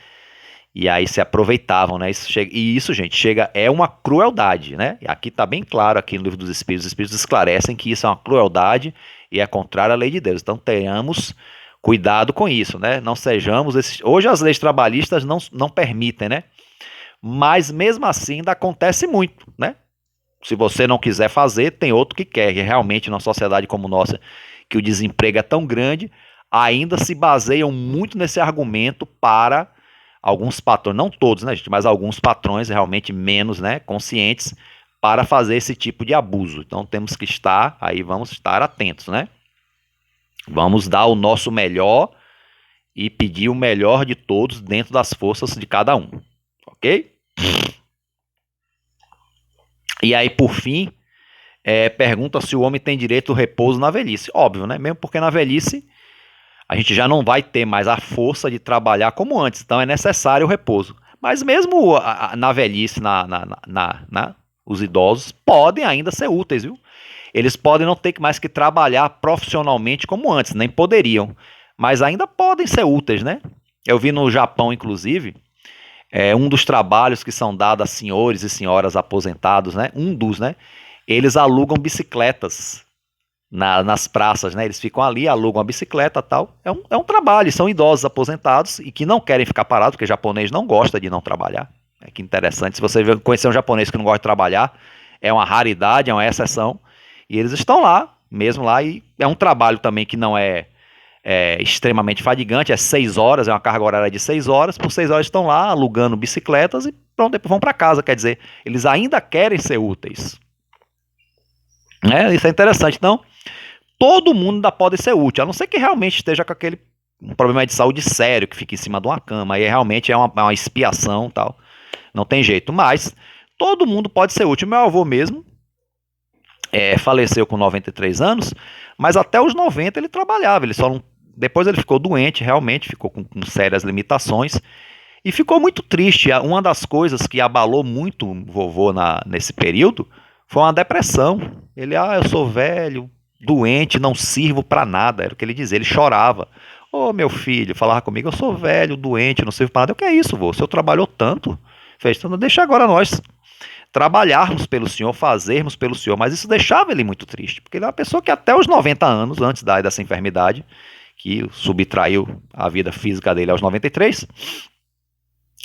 [SPEAKER 1] E aí se aproveitavam, né? Isso, gente, é uma crueldade, né? E aqui está bem claro, aqui no Livro dos Espíritos, os Espíritos esclarecem que isso é uma crueldade e é contrário à lei de Deus. Então tenhamos cuidado com isso, né? Não sejamos esses... Hoje as leis trabalhistas não permitem, né? Mas mesmo assim ainda acontece muito, né? Se você não quiser fazer, tem outro que quer. E realmente, numa sociedade como nossa, que o desemprego é tão grande, ainda se baseiam muito nesse argumento para alguns patrões, não todos, né, gente, mas alguns patrões realmente menos, né, conscientes para fazer esse tipo de abuso. Então temos que vamos estar atentos, né? Vamos dar o nosso melhor e pedir o melhor de todos dentro das forças de cada um, ok? E aí, por fim, pergunta se o homem tem direito ao repouso na velhice. Óbvio, né? Mesmo porque na velhice a gente já não vai ter mais a força de trabalhar como antes, então é necessário o repouso. Mas mesmo na velhice, os idosos podem ainda ser úteis, viu? Eles podem não ter mais que trabalhar profissionalmente como antes, nem poderiam, mas ainda podem ser úteis, né? Eu vi no Japão, inclusive, um dos trabalhos que são dados a senhores e senhoras aposentados, né? Né? Eles alugam bicicletas nas praças, né? Eles ficam ali, alugam a bicicleta e tal. É um trabalho, são idosos aposentados e que não querem ficar parados, porque japonês não gosta de não trabalhar. Que interessante, se você conhecer um japonês que não gosta de trabalhar, é uma raridade, é uma exceção. E eles estão lá, mesmo lá, e é um trabalho também que não é extremamente fadigante, é 6 horas, é uma carga horária de 6 horas, por 6 horas estão lá alugando bicicletas e pronto, depois vão para casa, quer dizer, eles ainda querem ser úteis. Isso é interessante, então todo mundo ainda pode ser útil, a não ser que realmente esteja com aquele problema de saúde sério, que fica em cima de uma cama, aí realmente é uma expiação tal, não tem jeito, mas todo mundo pode ser útil. Meu avô mesmo faleceu com 93 anos, mas até os 90 ele trabalhava, ele só não... Depois ele ficou doente, realmente ficou com sérias limitações, e ficou muito triste. Uma das coisas que abalou muito o vovô nesse período foi uma depressão. Ele, eu sou velho, doente, não sirvo para nada, era o que ele dizia, ele chorava. Ô meu filho, falava comigo, eu sou velho, doente, não sirvo para nada. O que é isso, vô? O senhor trabalhou tanto? Fez tanto, deixa agora nós trabalharmos pelo senhor, fazermos pelo senhor. Mas isso deixava ele muito triste, porque ele é uma pessoa que até os 90 anos, antes dessa enfermidade, que subtraiu a vida física dele aos 93,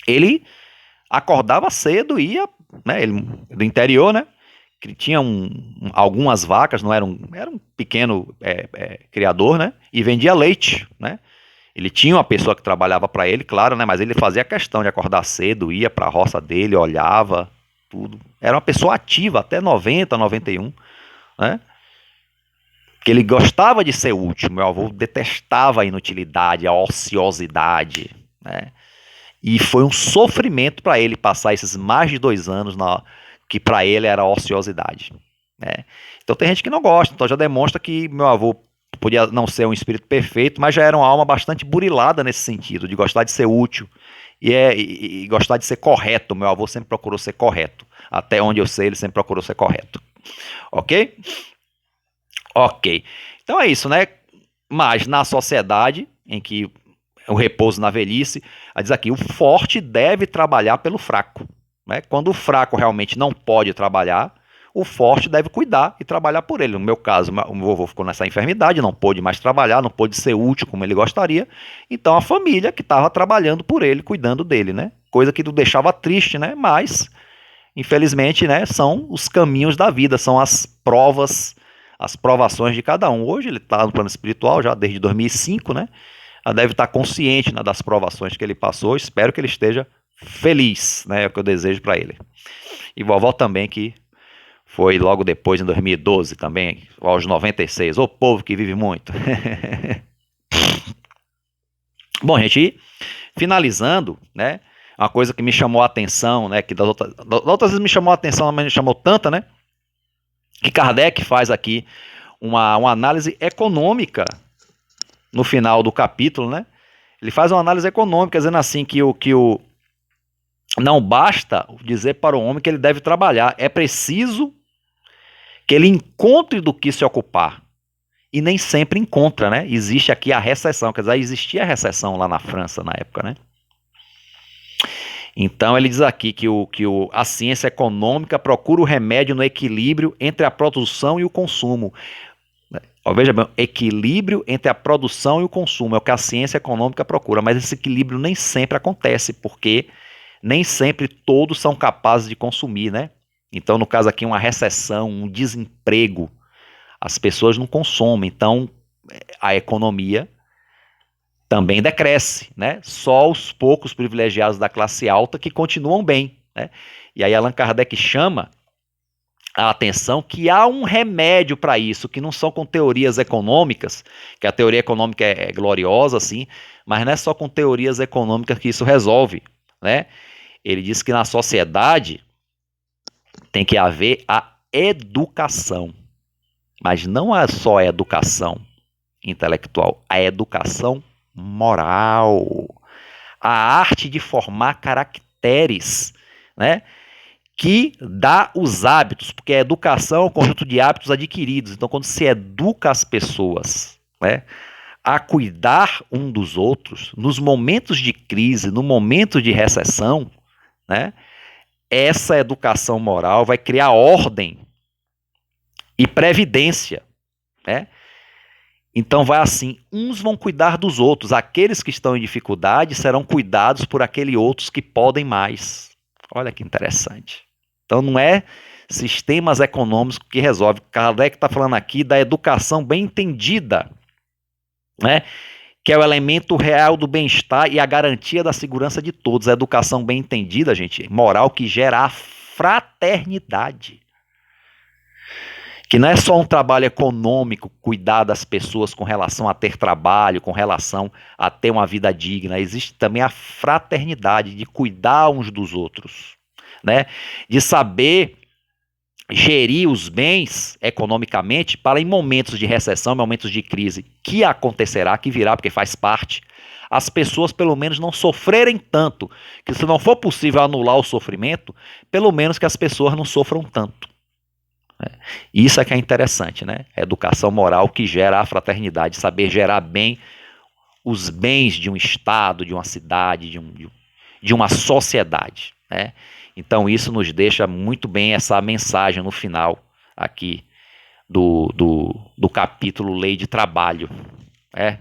[SPEAKER 1] ele acordava cedo e ia, né, ele, do interior, né, que tinha algumas vacas, não era um pequeno criador, né, e vendia leite, né, Ele tinha uma pessoa que trabalhava para ele, claro, né? Mas ele fazia questão de acordar cedo, ia para a roça dele, olhava, tudo. Era uma pessoa ativa até 90, 91, né? Que ele gostava de ser útil. Meu avô detestava a inutilidade, a ociosidade, né? E foi um sofrimento para ele passar esses mais de 2 anos que para ele era ociosidade, né? Então tem gente que não gosta, então já demonstra que meu avô podia não ser um espírito perfeito, mas já era uma alma bastante burilada nesse sentido, de gostar de ser útil e gostar de ser correto. Meu avô sempre procurou ser correto. Até onde eu sei, ele sempre procurou ser correto. Ok? Ok. Então é isso, né? Mas na sociedade em que o repouso na velhice, diz aqui, o forte deve trabalhar pelo fraco, né? Quando o fraco realmente não pode trabalhar, o forte deve cuidar e trabalhar por ele. No meu caso, o meu vovô ficou nessa enfermidade, não pôde mais trabalhar, não pôde ser útil como ele gostaria, então a família que estava trabalhando por ele, cuidando dele, né? Coisa que o deixava triste, né? Mas, infelizmente, né, são os caminhos da vida, são as provas, as provações de cada um. Hoje ele está no plano espiritual já desde 2005, né? Já deve estar consciente, né, das provações que ele passou. Espero que ele esteja feliz, né? É o que eu desejo para ele. E vovó também, que foi logo depois, em 2012, também, aos 96. Ô povo que vive muito. Bom, gente, finalizando, né? Uma coisa que me chamou a atenção, né? Que das outras vezes me chamou a atenção, mas não me chamou tanta, né? Que Kardec faz aqui uma análise econômica no final do capítulo, né? Ele faz uma análise econômica, dizendo assim que não basta dizer para o homem que ele deve trabalhar, é preciso que ele encontre do que se ocupar. E nem sempre encontra, né? Existe aqui a recessão, quer dizer, existia a recessão lá na França na época, né? Então ele diz aqui que a ciência econômica procura o remédio no equilíbrio entre a produção e o consumo. Veja bem, equilíbrio entre a produção e o consumo é o que a ciência econômica procura, mas esse equilíbrio nem sempre acontece, porque nem sempre todos são capazes de consumir, né? Então, no caso aqui, uma recessão, um desemprego, as pessoas não consomem, então a economia também decresce, né? Só os poucos privilegiados da classe alta que continuam bem, né? E aí Allan Kardec chama a atenção que há um remédio para isso, que não são com teorias econômicas, que a teoria econômica é gloriosa, assim, mas não é só com teorias econômicas que isso resolve, né? Ele diz que na sociedade tem que haver a educação, mas não é só a educação intelectual, a educação moral, a arte de formar caracteres, né? Que dá os hábitos, porque a educação é um conjunto de hábitos adquiridos. Então, quando se educa as pessoas, né, a cuidar um dos outros, nos momentos de crise, no momento de recessão, né, essa educação moral vai criar ordem e previdência, né? Então vai assim, uns vão cuidar dos outros, aqueles que estão em dificuldade serão cuidados por aqueles outros que podem mais. Olha que interessante. Então não é sistemas econômicos que resolve. Kardec está falando aqui da educação bem entendida, né? Que é o elemento real do bem-estar e a garantia da segurança de todos. A educação bem entendida, gente, moral que gera a fraternidade. Que não é só um trabalho econômico, cuidar das pessoas com relação a ter trabalho, com relação a ter uma vida digna. Existe também a fraternidade, de cuidar uns dos outros, né? De saber gerir os bens economicamente para em momentos de recessão, momentos de crise, que acontecerá, que virá, porque faz parte, as pessoas pelo menos não sofrerem tanto, que se não for possível anular o sofrimento, pelo menos que as pessoas não sofram tanto. Isso é que é interessante, né? A educação moral que gera a fraternidade, saber gerar bem os bens de um estado, de uma cidade, de uma sociedade, né? Então isso nos deixa muito bem essa mensagem no final aqui do capítulo Lei de Trabalho, né?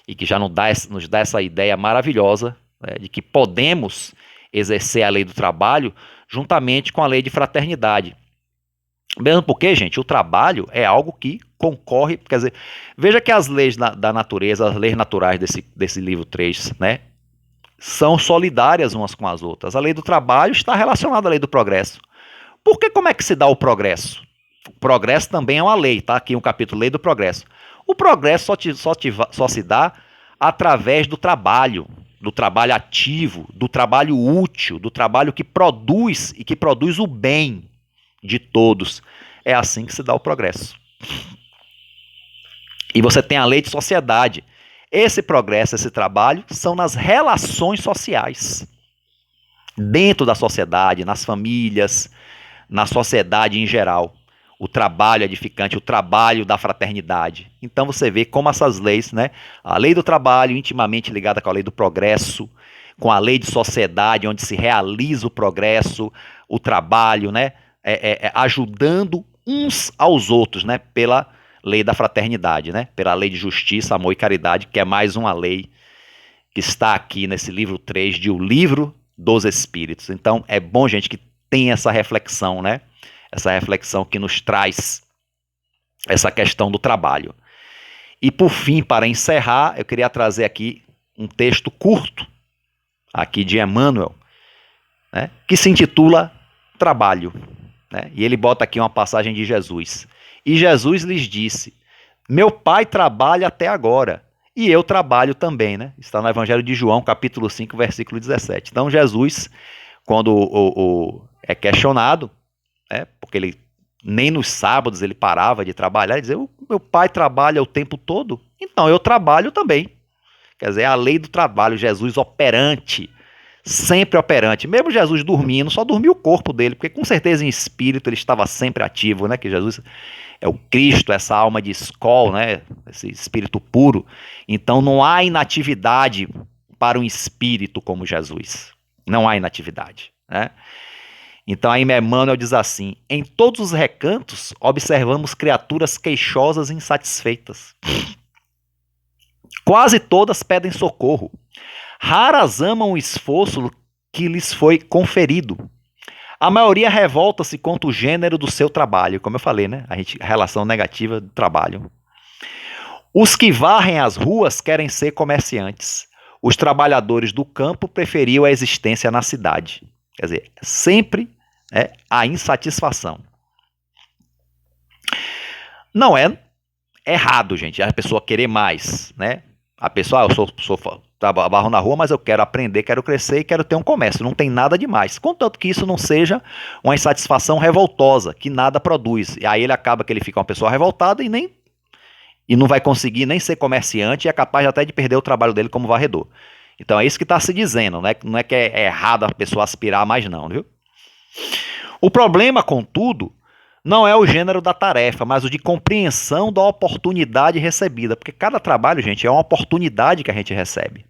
[SPEAKER 1] E que já nos dá essa ideia maravilhosa, né, de que podemos exercer a lei do trabalho juntamente com a lei de fraternidade. Mesmo porque, gente, o trabalho é algo que concorre, quer dizer, veja que as leis da natureza, as leis naturais desse livro 3, né, são solidárias umas com as outras. A lei do trabalho está relacionada à lei do progresso. Porque como é que se dá o progresso? O progresso também é uma lei, tá? Aqui um capítulo, lei do progresso. O progresso só se dá através do trabalho ativo, do trabalho útil, do trabalho que produz e que produz o bem de todos. É assim que se dá o progresso. E você tem a lei de sociedade. Esse progresso, esse trabalho, são nas relações sociais. Dentro da sociedade, nas famílias, na sociedade em geral. O trabalho edificante, o trabalho da fraternidade. Então você vê como essas leis, né? A lei do trabalho intimamente ligada com a lei do progresso, com a lei de sociedade, onde se realiza o progresso, o trabalho, né? Ajudando uns aos outros, né? Pela lei da fraternidade, né? Pela lei de justiça, amor e caridade, que é mais uma lei que está aqui nesse livro 3 de O Livro dos Espíritos. Então é bom, gente, que tenha essa reflexão, né? Essa reflexão que nos traz essa questão do trabalho. E por fim, para encerrar, eu queria trazer aqui um texto curto, aqui de Emmanuel, né, que se intitula Trabalho. Né, e ele bota aqui uma passagem de Jesus. E Jesus lhes disse: meu pai trabalha até agora, e eu trabalho também. Né? Está no Evangelho de João, capítulo 5, versículo 17. Então Jesus, quando é questionado, porque ele nem nos sábados ele parava de trabalhar, ele dizia: meu pai trabalha o tempo todo, então eu trabalho também. Quer dizer, a lei do trabalho, Jesus operante, sempre operante. Mesmo Jesus dormindo, só dormiu o corpo dele, porque com certeza em espírito ele estava sempre ativo, né? Que Jesus é o Cristo, essa alma de escola, né? Esse espírito puro. Então não há inatividade para um espírito como Jesus. Não há inatividade, né? Então aí Emmanuel diz assim: em todos os recantos observamos criaturas queixosas e insatisfeitas. Quase todas pedem socorro. Raras amam o esforço que lhes foi conferido. A maioria revolta-se contra o gênero do seu trabalho, como eu falei, né? A relação negativa do trabalho. Os que varrem as ruas querem ser comerciantes. Os trabalhadores do campo preferiam a existência na cidade. Quer dizer, sempre a insatisfação. Não é errado, gente, a pessoa querer mais, né? A pessoa, eu trabalho na rua, mas eu quero aprender, quero crescer e quero ter um comércio. Não tem nada demais. Contanto que isso não seja uma insatisfação revoltosa, que nada produz. E aí ele acaba que ele fica uma pessoa revoltada e não vai conseguir nem ser comerciante e é capaz até de perder o trabalho dele como varredor. Então é isso que está se dizendo, né? Não é que é errado a pessoa aspirar mais não, viu? O problema, contudo, não é o gênero da tarefa, mas o de compreensão da oportunidade recebida, porque cada trabalho, gente, é uma oportunidade que a gente recebe.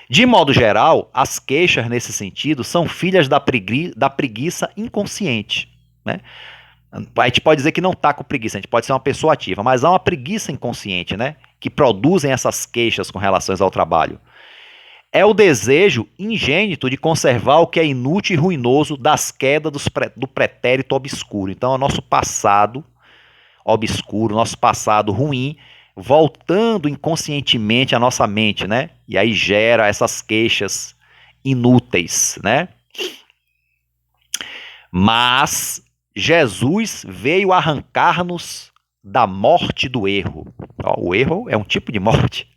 [SPEAKER 1] De modo geral, as queixas nesse sentido são filhas da preguiça inconsciente, né? A gente pode dizer que não está com preguiça, a gente pode ser uma pessoa ativa, mas há uma preguiça inconsciente, né? Que produzem essas queixas com relação ao trabalho. É o desejo ingênito de conservar o que é inútil e ruinoso das quedas do pretérito obscuro. Então, é o nosso passado obscuro, nosso passado ruim, voltando inconscientemente à nossa mente, né? E aí gera essas queixas inúteis, né? Mas Jesus veio arrancar-nos da morte do erro. O erro é um tipo de morte.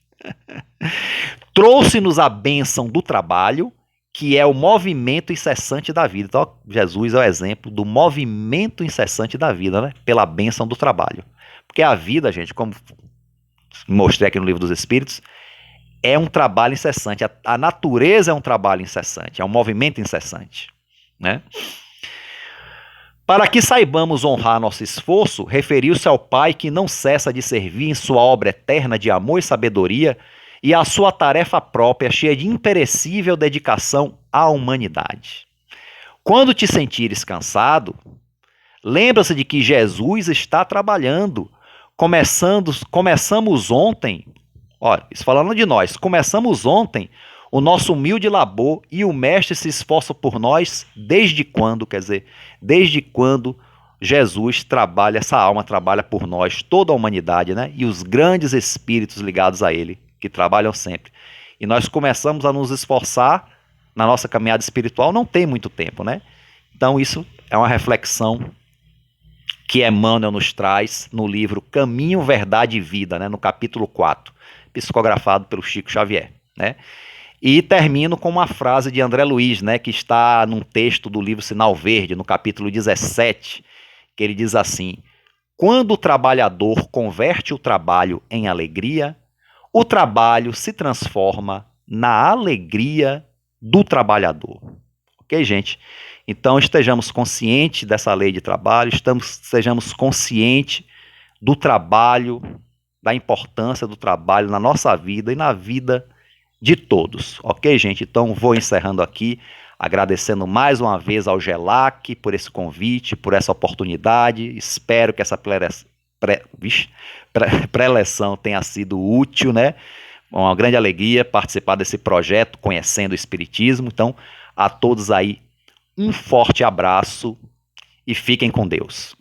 [SPEAKER 1] Trouxe-nos a bênção do trabalho, que é o movimento incessante da vida. Então, Jesus é o exemplo do movimento incessante da vida, né? Pela bênção do trabalho. Porque a vida, gente, como mostrei aqui no Livro dos Espíritos, é um trabalho incessante. A natureza é um trabalho incessante, é um movimento incessante, né? Para que saibamos honrar nosso esforço, referiu-se ao Pai que não cessa de servir em sua obra eterna de amor e sabedoria e a sua tarefa própria, cheia de imperecível dedicação à humanidade. Quando te sentires cansado, lembra-se de que Jesus está trabalhando. Começamos ontem, olha, isso falando de nós, começamos ontem o nosso humilde labor e o Mestre se esforça por nós desde quando? Quer dizer, desde quando Jesus trabalha, essa alma trabalha por nós, toda a humanidade, né? E os grandes espíritos ligados a ele, que trabalham sempre. E nós começamos a nos esforçar na nossa caminhada espiritual, não tem muito tempo, né? Então isso é uma reflexão que Emmanuel nos traz no livro Caminho, Verdade e Vida, né? No capítulo 4, psicografado pelo Chico Xavier, né? E termino com uma frase de André Luiz, né, que está num texto do livro Sinal Verde, no capítulo 17, que ele diz assim: quando o trabalhador converte o trabalho em alegria, o trabalho se transforma na alegria do trabalhador. Ok, gente? Então estejamos conscientes dessa lei de trabalho, estejamos conscientes do trabalho, da importância do trabalho na nossa vida e na vida de todos. Ok, gente? Então vou encerrando aqui, agradecendo mais uma vez ao GELAC por esse convite, por essa oportunidade. Espero que essa pré-eleção tenha sido útil, né? Uma grande alegria participar desse projeto, conhecendo o Espiritismo. Então, a todos aí, um forte abraço e fiquem com Deus.